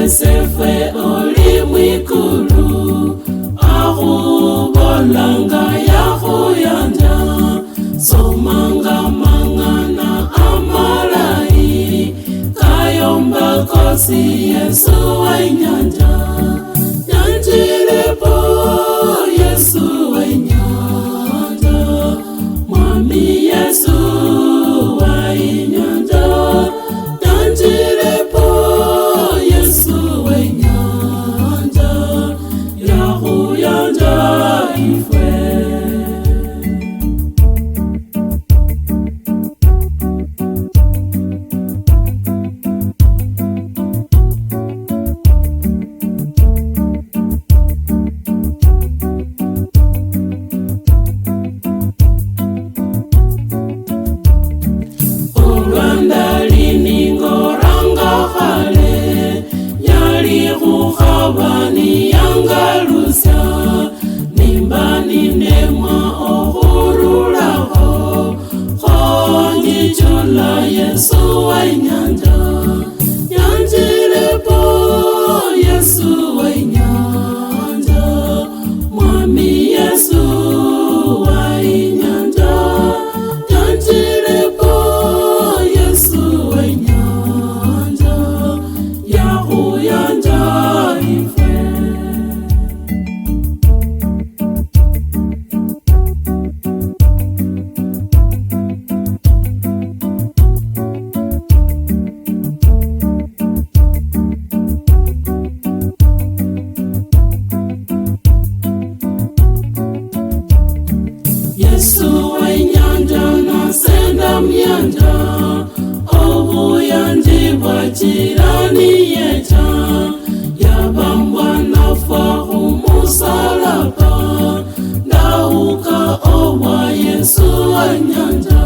Yosefe oli mwikulu ahubolanga yahuyanja somanga mangana amalai kayomba kosi Yesu wainyanja nyanjilepo Yesu wainyanja mwami Yesu wainyanja nyanjilepo Yesu wainyanja yahuyanja ifwe. Bani yangalusa nimbani nemwa ohurulaho khonji chula Yesu wainyanja nyanjilepo Yesu wainyanja mwami Yesu wainyanja nyanjilepo Yesu wainyanja yahuyanja Yesu wainyanja nasenda myanja obuyanjibwa jirani yecha yabambwa nafahu musalaba ndauka owa Yesu wainyanja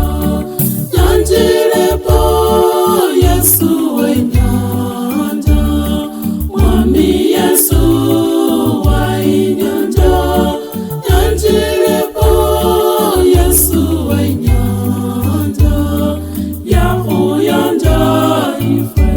nyanjilepo Yesu wainyanja mwami Yesu wainyanja nyanjilepo Yesu wainyanja yahuyanja ifwe.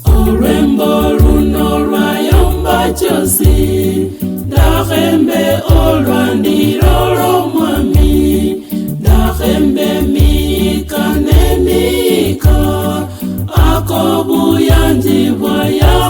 Orembo luno lwayomba chosi ndahembe olwandilolo mwami ndahembe mika nemika akobuyanjibwa ya